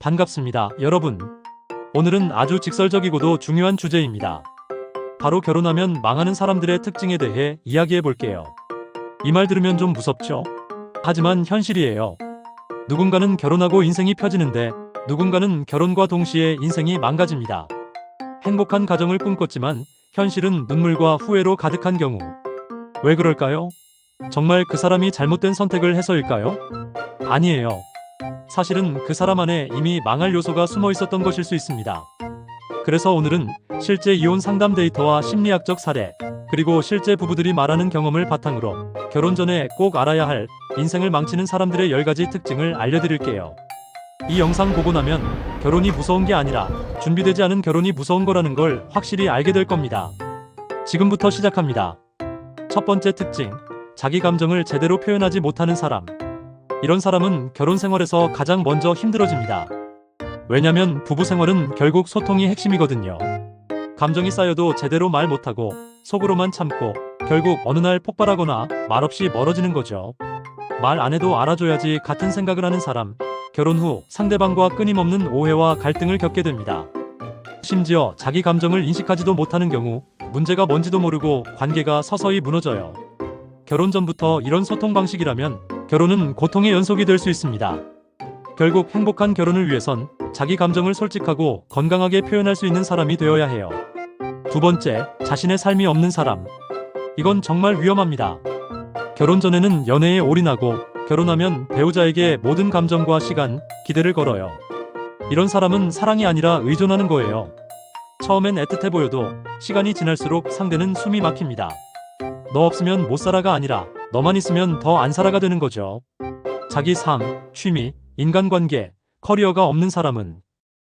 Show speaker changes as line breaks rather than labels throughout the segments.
반갑습니다, 여러분. 오늘은 아주 직설적이고도 중요한 주제입니다. 바로 결혼하면 망하는 사람들의 특징에 대해 이야기해 볼게요. 이 말 들으면 좀 무섭죠? 하지만 현실이에요. 누군가는 결혼하고 인생이 펴지는데 누군가는 결혼과 동시에 인생이 망가집니다. 행복한 가정을 꿈꿨지만 현실은 눈물과 후회로 가득한 경우. 왜 그럴까요? 정말 그 사람이 잘못된 선택을 해서일까요? 아니에요. 사실은 그 사람 안에 이미 망할 요소가 숨어 있었던 것일 수 있습니다. 그래서 오늘은 실제 이혼 상담 데이터와 심리학적 사례, 그리고 실제 부부들이 말하는 경험을 바탕으로 결혼 전에 꼭 알아야 할 인생을 망치는 사람들의 10가지 특징을 알려드릴게요. 이 영상 보고 나면 결혼이 무서운 게 아니라 준비되지 않은 결혼이 무서운 거라는 걸 확실히 알게 될 겁니다. 지금부터 시작합니다. 첫 번째 특징, 자기 감정을 제대로 표현하지 못하는 사람. 이런 사람은 결혼 생활에서 가장 먼저 힘들어집니다. 왜냐면 부부 생활은 결국 소통이 핵심이거든요. 감정이 쌓여도 제대로 말 못하고 속으로만 참고 결국 어느 날 폭발하거나 말없이 멀어지는 거죠. 말 안 해도 알아줘야지 같은 생각을 하는 사람, 결혼 후 상대방과 끊임없는 오해와 갈등을 겪게 됩니다. 심지어 자기 감정을 인식하지도 못하는 경우 문제가 뭔지도 모르고 관계가 서서히 무너져요. 결혼 전부터 이런 소통 방식이라면 결혼은 고통의 연속이 될 수 있습니다. 결국 행복한 결혼을 위해선 자기 감정을 솔직하고 건강하게 표현할 수 있는 사람이 되어야 해요. 두 번째, 자신의 삶이 없는 사람. 이건 정말 위험합니다. 결혼 전에는 연애에 올인하고 결혼하면 배우자에게 모든 감정과 시간, 기대를 걸어요. 이런 사람은 사랑이 아니라 의존하는 거예요. 처음엔 애틋해 보여도 시간이 지날수록 상대는 숨이 막힙니다. 너 없으면 못 살아가 아니라 너만 있으면 더 안 살아가 되는 거죠. 자기 삶, 취미, 인간관계, 커리어가 없는 사람은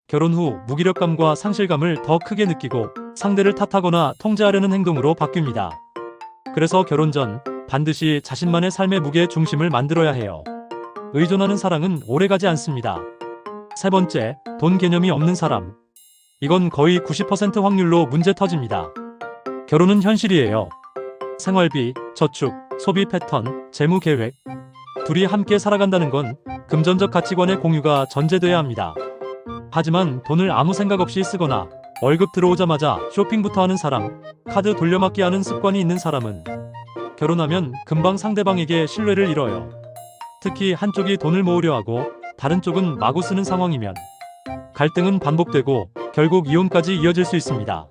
결혼 후 무기력감과 상실감을 더 크게 느끼고 상대를 탓하거나 통제하려는 행동으로 바뀝니다. 그래서 결혼 전 반드시 자신만의 삶의 무게 중심을 만들어야 해요. 의존하는 사랑은 오래가지 않습니다. 세 번째, 돈 개념이 없는 사람. 이건 거의 90% 확률로 문제 터집니다. 결혼은 현실이에요. 생활비, 저축, 소비 패턴, 재무 계획. 둘이 함께 살아간다는 건 금전적 가치관의 공유가 전제돼야 합니다. 하지만 돈을 아무 생각 없이 쓰거나 월급 들어오자마자 쇼핑부터 하는 사람, 카드 돌려막기 하는 습관이 있는 사람은 결혼하면 금방 상대방에게 신뢰를 잃어요. 특히 한쪽이 돈을 모으려 하고 다른 쪽은 마구 쓰는 상황이면 갈등은 반복되고 결국 이혼까지 이어질 수 있습니다.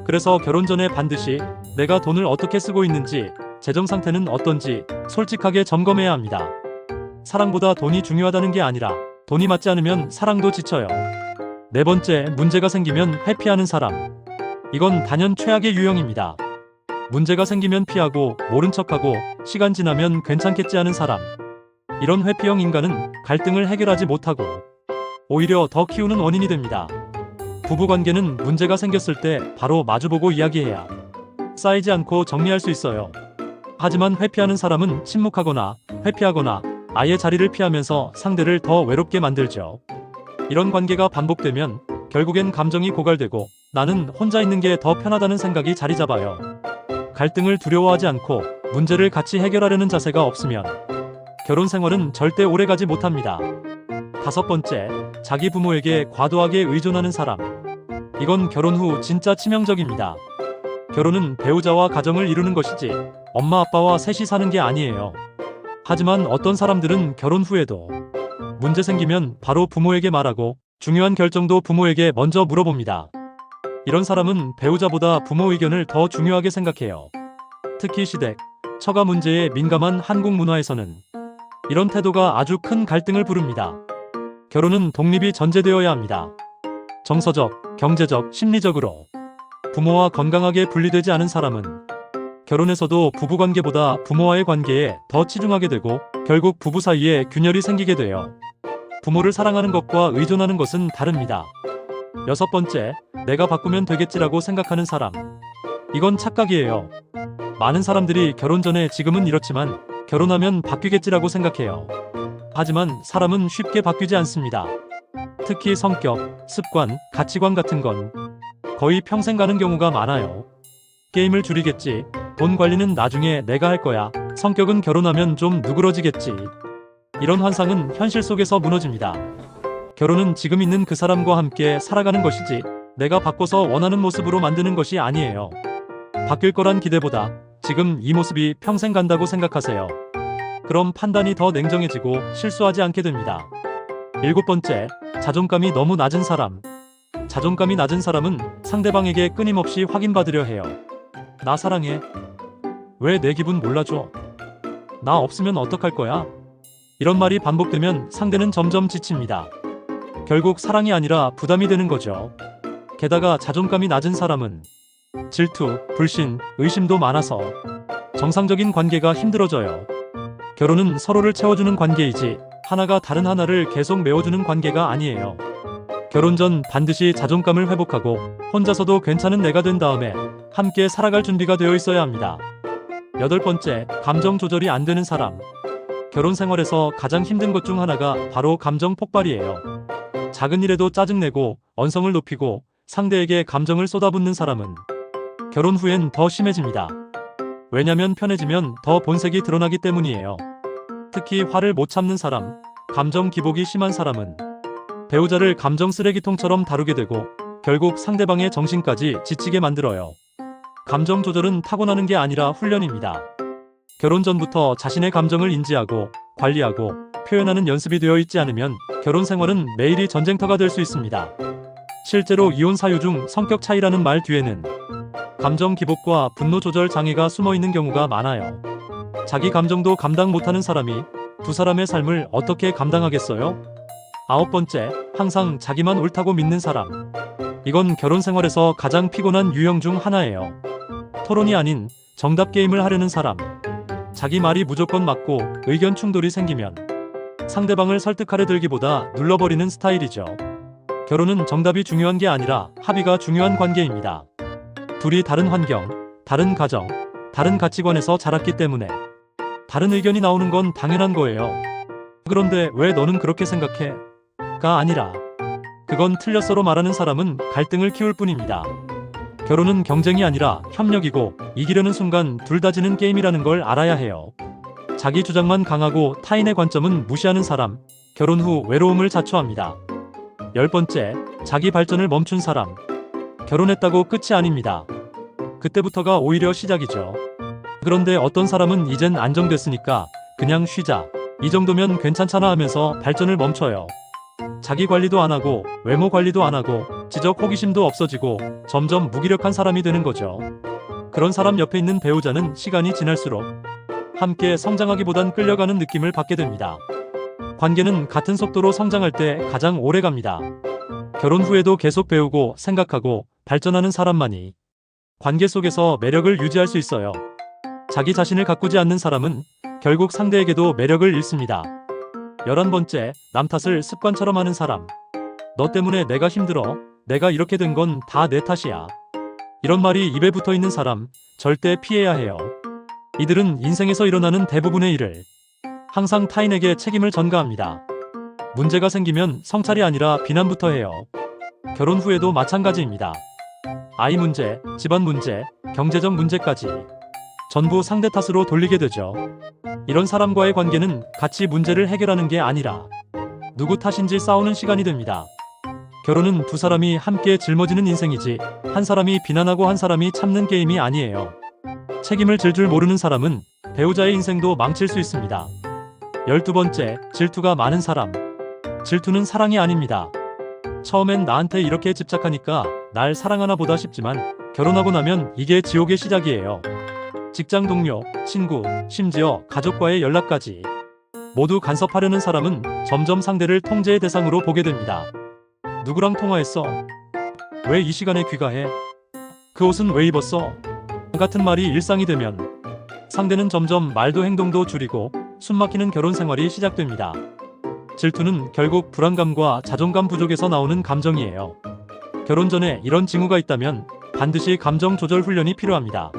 그래서 결혼 전에 반드시 내가 돈을 어떻게 쓰고 있는지, 재정 상태는 어떤지 솔직하게 점검해야 합니다. 사랑보다 돈이 중요하다는 게 아니라 돈이 맞지 않으면 사랑도 지쳐요. 네 번째, 문제가 생기면 회피하는 사람. 이건 단연 최악의 유형입니다. 문제가 생기면 피하고 모른 척하고 시간 지나면 괜찮겠지 하는 사람. 이런 회피형 인간은 갈등을 해결하지 못하고 오히려 더 키우는 원인이 됩니다. 부부관계는 문제가 생겼을 때 바로 마주보고 이야기해야 쌓이지 않고 정리할 수 있어요. 하지만 회피하는 사람은 침묵하거나 회피하거나 아예 자리를 피하면서 상대를 더 외롭게 만들죠. 이런 관계가 반복되면 결국엔 감정이 고갈되고 나는 혼자 있는 게 더 편하다는 생각이 자리 잡아요. 갈등을 두려워하지 않고 문제를 같이 해결하려는 자세가 없으면 결혼 생활은 절대 오래가지 못합니다. 다섯 번째, 자기 부모에게 과도하게 의존하는 사람. 이건 결혼 후 진짜 치명적입니다. 결혼은 배우자와 가정을 이루는 것이지 엄마 아빠와 셋이 사는 게 아니에요. 하지만 어떤 사람들은 결혼 후에도 문제 생기면 바로 부모에게 말하고 중요한 결정도 부모에게 먼저 물어봅니다. 이런 사람은 배우자보다 부모 의견을 더 중요하게 생각해요. 특히 시댁, 처가 문제에 민감한 한국 문화에서는 이런 태도가 아주 큰 갈등을 부릅니다. 결혼은 독립이 전제되어야 합니다. 정서적, 경제적, 심리적으로 부모와 건강하게 분리되지 않은 사람은 결혼에서도 부부관계보다 부모와의 관계에 더 치중하게 되고 결국 부부 사이에 균열이 생기게 돼요. 부모를 사랑하는 것과 의존하는 것은 다릅니다. 여섯 번째, 내가 바꾸면 되겠지라고 생각하는 사람. 이건 착각이에요. 많은 사람들이 결혼 전에 지금은 이렇지만 결혼하면 바뀌겠지라고 생각해요. 하지만 사람은 쉽게 바뀌지 않습니다. 특히 성격, 습관, 가치관 같은 건 거의 평생 가는 경우가 많아요. 게임을 줄이겠지, 돈 관리는 나중에 내가 할 거야, 성격은 결혼하면 좀 누그러지겠지. 이런 환상은 현실 속에서 무너집니다. 결혼은 지금 있는 그 사람과 함께 살아가는 것이지 내가 바꿔서 원하는 모습으로 만드는 것이 아니에요. 바뀔 거란 기대보다 지금 이 모습이 평생 간다고 생각하세요. 그럼 판단이 더 냉정해지고 실수하지 않게 됩니다. 7번째, 자존감이 너무 낮은 사람. 자존감이 낮은 사람은 상대방에게 끊임없이 확인받으려 해요. 나 사랑해. 왜 내 기분 몰라줘? 나 없으면 어떡할 거야? 이런 말이 반복되면 상대는 점점 지칩니다. 결국 사랑이 아니라 부담이 되는 거죠. 게다가 자존감이 낮은 사람은 질투, 불신, 의심도 많아서 정상적인 관계가 힘들어져요. 결혼은 서로를 채워주는 관계이지 하나가 다른 하나를 계속 메워주는 관계가 아니에요. 결혼 전 반드시 자존감을 회복하고 혼자서도 괜찮은 내가 된 다음에 함께 살아갈 준비가 되어 있어야 합니다. 8번째, 감정 조절이 안 되는 사람. 결혼 생활에서 가장 힘든 것 중 하나가 바로 감정 폭발이에요. 작은 일에도 짜증내고 언성을 높이고 상대에게 감정을 쏟아붓는 사람은 결혼 후엔 더 심해집니다. 왜냐면 편해지면 더 본색이 드러나기 때문이에요. 특히 화를 못 참는 사람, 감정 기복이 심한 사람은 배우자를 감정 쓰레기통처럼 다루게 되고 결국 상대방의 정신까지 지치게 만들어요. 감정 조절은 타고나는 게 아니라 훈련입니다. 결혼 전부터 자신의 감정을 인지하고 관리하고 표현하는 연습이 되어 있지 않으면 결혼 생활은 매일이 전쟁터가 될 수 있습니다. 실제로 이혼 사유 중 성격 차이라는 말 뒤에는 감정 기복과 분노 조절 장애가 숨어 있는 경우가 많아요. 자기 감정도 감당 못하는 사람이 두 사람의 삶을 어떻게 감당하겠어요? 9번째, 항상 자기만 옳다고 믿는 사람. 이건 결혼 생활에서 가장 피곤한 유형 중 하나예요. 토론이 아닌 정답 게임을 하려는 사람. 자기 말이 무조건 맞고 의견 충돌이 생기면 상대방을 설득하려 들기보다 눌러버리는 스타일이죠. 결혼은 정답이 중요한 게 아니라 합의가 중요한 관계입니다. 둘이 다른 환경, 다른 가정, 다른 가치관에서 자랐기 때문에 다른 의견이 나오는 건 당연한 거예요. 그런데 왜 너는 그렇게 생각해? 가 아니라 그건 틀렸어로 말하는 사람은 갈등을 키울 뿐입니다. 결혼은 경쟁이 아니라 협력이고 이기려는 순간 둘 다 지는 게임이라는 걸 알아야 해요. 자기 주장만 강하고 타인의 관점은 무시하는 사람, 결혼 후 외로움을 자초합니다. 10번째, 자기 발전을 멈춘 사람. 결혼했다고 끝이 아닙니다. 그때부터가 오히려 시작이죠. 그런데 어떤 사람은 이젠 안정됐으니까 그냥 쉬자, 이 정도면 괜찮잖아 하면서 발전을 멈춰요. 자기 관리도 안 하고 외모 관리도 안 하고 지적 호기심도 없어지고 점점 무기력한 사람이 되는 거죠. 그런 사람 옆에 있는 배우자는 시간이 지날수록 함께 성장하기보단 끌려가는 느낌을 받게 됩니다. 관계는 같은 속도로 성장할 때 가장 오래 갑니다. 결혼 후에도 계속 배우고 생각하고 발전하는 사람만이 관계 속에서 매력을 유지할 수 있어요. 자기 자신을 가꾸지 않는 사람은 결국 상대에게도 매력을 잃습니다. 11번째, 남 탓을 습관처럼 하는 사람. 너 때문에 내가 힘들어. 내가 이렇게 된 건 다 내 탓이야. 이런 말이 입에 붙어 있는 사람, 절대 피해야 해요. 이들은 인생에서 일어나는 대부분의 일을 항상 타인에게 책임을 전가합니다. 문제가 생기면 성찰이 아니라 비난부터 해요. 결혼 후에도 마찬가지입니다. 아이 문제, 집안 문제, 경제적 문제까지 전부 상대 탓으로 돌리게 되죠. 이런 사람과의 관계는 같이 문제를 해결하는 게 아니라 누구 탓인지 싸우는 시간이 됩니다. 결혼은 두 사람이 함께 짊어지는 인생이지 한 사람이 비난하고 한 사람이 참는 게임이 아니에요. 책임을 질 줄 모르는 사람은 배우자의 인생도 망칠 수 있습니다. 12번째, 질투가 많은 사람. 질투는 사랑이 아닙니다. 처음엔 나한테 이렇게 집착하니까 날 사랑하나 보다 싶지만 결혼하고 나면 이게 지옥의 시작이에요. 직장 동료, 친구, 심지어 가족과의 연락까지 모두 간섭하려는 사람은 점점 상대를 통제의 대상으로 보게 됩니다. 누구랑 통화했어? 왜 이 시간에 귀가해? 그 옷은 왜 입었어? 같은 말이 일상이 되면 상대는 점점 말도 행동도 줄이고 숨막히는 결혼 생활이 시작됩니다. 질투는 결국 불안감과 자존감 부족에서 나오는 감정이에요. 결혼 전에 이런 징후가 있다면 반드시 감정 조절 훈련이 필요합니다.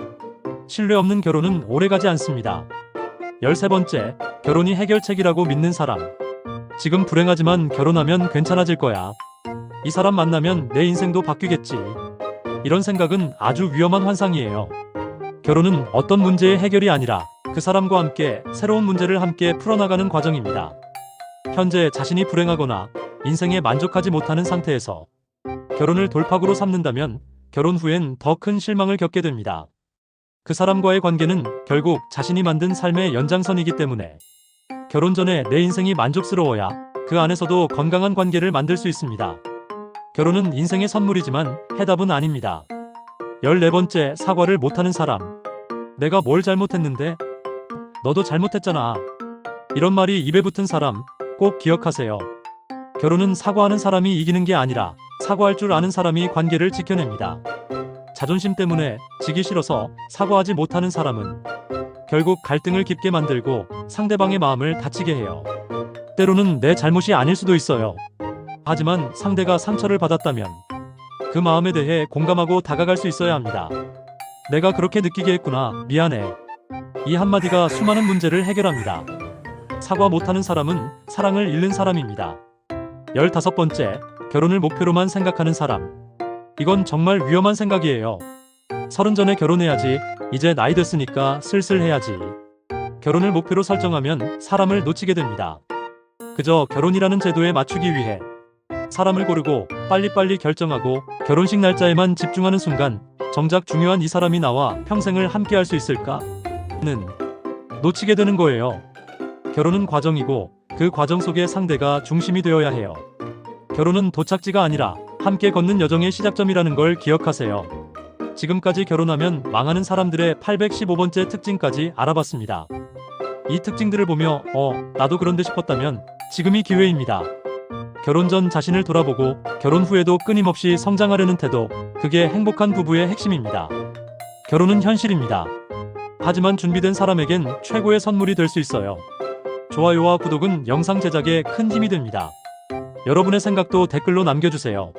신뢰 없는 결혼은 오래가지 않습니다. 13번째, 결혼이 해결책이라고 믿는 사람. 지금 불행하지만 결혼하면 괜찮아질 거야. 이 사람 만나면 내 인생도 바뀌겠지. 이런 생각은 아주 위험한 환상이에요. 결혼은 어떤 문제의 해결이 아니라 그 사람과 함께 새로운 문제를 함께 풀어나가는 과정입니다. 현재 자신이 불행하거나 인생에 만족하지 못하는 상태에서 결혼을 돌파구로 삼는다면 결혼 후엔 더 큰 실망을 겪게 됩니다. 그 사람과의 관계는 결국 자신이 만든 삶의 연장선이기 때문에 결혼 전에 내 인생이 만족스러워야 그 안에서도 건강한 관계를 만들 수 있습니다. 결혼은 인생의 선물이지만 해답은 아닙니다. 14번째, 사과를 못하는 사람. 내가 뭘 잘못했는데? 너도 잘못했잖아. 이런 말이 입에 붙은 사람 꼭 기억하세요. 결혼은 사과하는 사람이 이기는 게 아니라 사과할 줄 아는 사람이 관계를 지켜냅니다. 자존심 때문에 지기 싫어서 사과하지 못하는 사람은 결국 갈등을 깊게 만들고 상대방의 마음을 다치게 해요. 때로는 내 잘못이 아닐 수도 있어요. 하지만 상대가 상처를 받았다면 그 마음에 대해 공감하고 다가갈 수 있어야 합니다. 내가 그렇게 느끼게 했구나. 미안해. 이 한마디가 수많은 문제를 해결합니다. 사과 못하는 사람은 사랑을 잃는 사람입니다. 15번째, 결혼을 목표로만 생각하는 사람. 이건 정말 위험한 생각이에요. 30 전에 결혼해야지. 이제 나이 됐으니까 슬슬 해야지. 결혼을 목표로 설정하면 사람을 놓치게 됩니다. 그저 결혼이라는 제도에 맞추기 위해 사람을 고르고 빨리빨리 결정하고 결혼식 날짜에만 집중하는 순간 정작 중요한 이 사람이 나와 평생을 함께할 수 있을까? 는 놓치게 되는 거예요. 결혼은 과정이고 그 과정 속에 상대가 중심이 되어야 해요. 결혼은 도착지가 아니라 함께 걷는 여정의 시작점이라는 걸 기억하세요. 지금까지 결혼하면 망하는 사람들의 815번째 특징까지 알아봤습니다. 이 특징들을 보며 나도 그런데 싶었다면 지금이 기회입니다. 결혼 전 자신을 돌아보고 결혼 후에도 끊임없이 성장하려는 태도, 그게 행복한 부부의 핵심입니다. 결혼은 현실입니다. 하지만 준비된 사람에겐 최고의 선물이 될 수 있어요. 좋아요와 구독은 영상 제작에 큰 힘이 됩니다. 여러분의 생각도 댓글로 남겨주세요.